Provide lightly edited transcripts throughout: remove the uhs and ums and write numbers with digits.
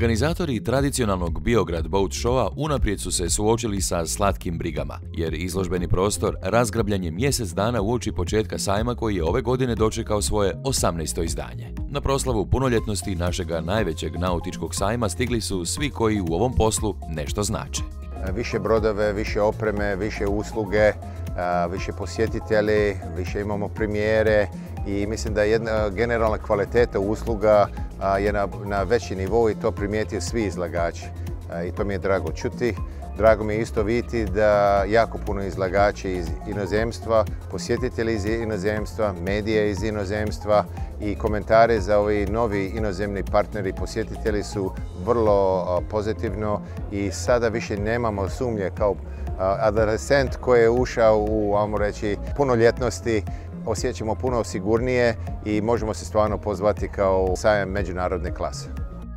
Organizatori tradicionalnog Biograd Boat Showa unaprijed su se suočili sa slatkim brigama, jer izložbeni prostor razgrabljan je mjesec dana uoči početka sajma koji je ove godine dočekao svoje 18. izdanje. Na proslavu punoljetnosti našega najvećeg nautičkog sajma stigli su svi koji u ovom poslu nešto znače. Više brodove, više opreme, više usluge, više posjetitelji, više imamo premijere i mislim da jedna generalna kvaliteta usluga je na veći nivou i to primijetio svi izlagači. I to mi je drago čuti. Drago mi je isto vidjeti da jako puno izlagača iz inozemstva, posjetitelji iz inozemstva, medije iz inozemstva i komentare za ovi novi inozemni partneri posjetitelji su vrlo pozitivno i sada više nemamo sumnje kao adolescent koji je ušao u, ajmo reći, punoljetnosti, osjećamo puno sigurnije i možemo se stvarno pozvati kao sajam međunarodne klase.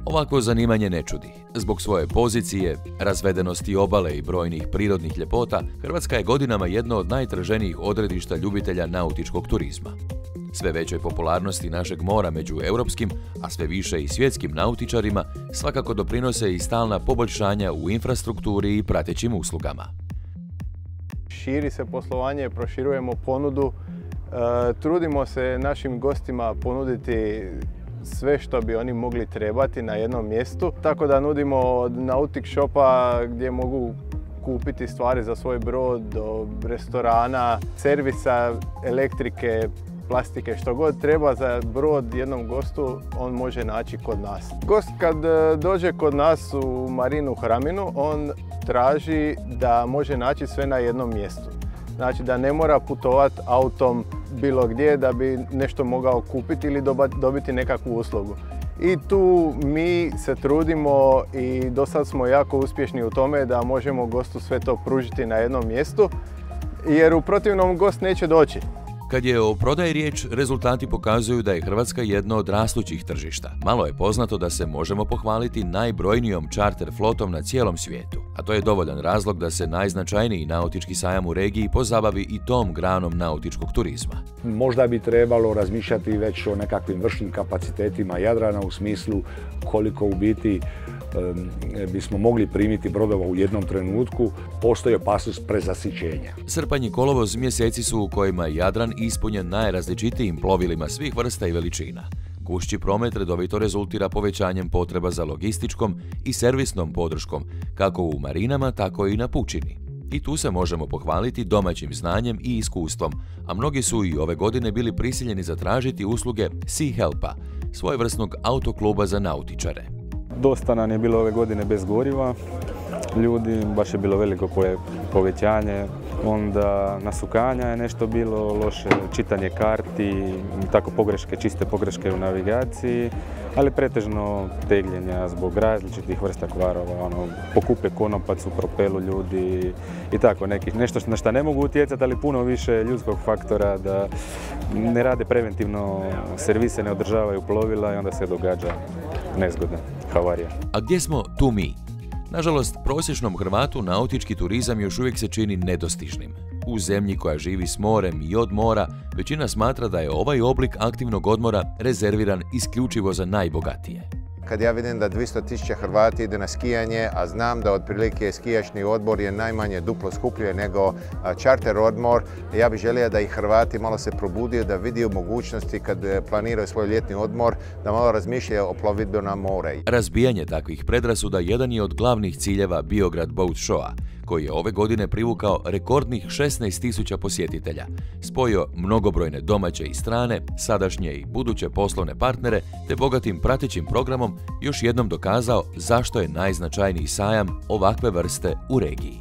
Ovako zanimanje ne čudi. Zbog svoje pozicije, razvedenosti obale i brojnih prirodnih ljepota, Hrvatska je godinama jedno od najtraženijih odredišta ljubitelja nautičkog turizma. Sve većoj popularnosti našeg mora među europskim, a sve više i svjetskim nautičarima, svakako doprinose i stalna poboljšanja u infrastrukturi i pratećim uslugama. Širi se poslovanje, proširujemo ponudu, trudimo se našim gostima ponuditi sve što bi oni mogli trebati na jednom mjestu. Tako da nudimo od nautic shopa gdje mogu kupiti stvari za svoj brod, do restorana, servisa, elektrike, plastike, što god treba za brod jednom gostu, on može naći kod nas. Gost kad dođe kod nas u marinu Hraminu, on traži da može naći sve na jednom mjestu. Znači da ne mora putovati autom bilo gdje da bi nešto mogao kupiti ili dobiti nekakvu uslugu. I tu mi se trudimo i do sad smo jako uspješni u tome da možemo gostu sve to pružiti na jednom mjestu, jer u protivnom gost neće doći. Kad je o prodaji riječ, rezultati pokazuju da je Hrvatska jedno od rastućih tržišta. Malo je poznato da se možemo pohvaliti najbrojnijom čarter flotom na cijelom svijetu, a to je dovoljan razlog da se najznačajniji nautički sajam u regiji pozabavi i tom granom nautičkog turizma. Možda bi trebalo razmišljati već o nekakvim vršnim kapacitetima Jadrana u smislu koliko u biti bismo mogli primiti brodova u jednom trenutku, postoji opasnost prezasićenja. Srpanj i kolovoz mjeseci su u kojima je Jadran ispunjen najrazličitijim plovilima svih vrsta i veličina. Gušći promet redovito rezultira povećanjem potreba za logističkom i servisnom podrškom, kako u marinama, tako i na pučini. I tu se možemo pohvaliti domaćim znanjem i iskustvom, a mnogi su i ove godine bili prisiljeni zatražiti usluge Sea Helpa, svojevrsnog autokluba za nautičare. Dosta nam je bilo ove godine bez goriva, ljudi, baš je bilo veliko povećanje, onda nasukanja je nešto bilo loše, čitanje karti, tako pogreške, čiste pogreške u navigaciji, ali pretežno tegljenja zbog različitih vrsta kvarova, pokupe konopac u propelu ljudi i tako nešto na što ne mogu utjecati, ali puno više ljudskog faktora da ne rade preventivno servise, ne održavaju plovila i onda se događa nezgoda, havarija. A gdje smo tu mi? Nažalost, prosječnom Hrvatu nautički turizam još uvijek se čini nedostižnim. U zemlji koja živi s morem i od mora, većina smatra da je ovaj oblik aktivnog odmora rezerviran isključivo za najbogatije. Kad ja vidim da 200.000 Hrvati ide na skijanje, a znam da otprilike skijašni odmor je najmanje duplo skuplje nego čarter odmor, ja bih želio da i Hrvati malo se probudio, da vidio mogućnosti kad planiraju svoj ljetni odmor, da malo razmišljaju o plovidbi na more. Razbijanje takvih predrasuda jedan je od glavnih ciljeva Biograd Boat Showa, koji je ove godine privukao rekordnih 16.000 posjetitelja, spojio mnogobrojne domaće i strane, sadašnje i buduće poslovne partnere, te bogatim pratećim programom još jednom dokazao zašto je najznačajniji sajam ovakve vrste u regiji.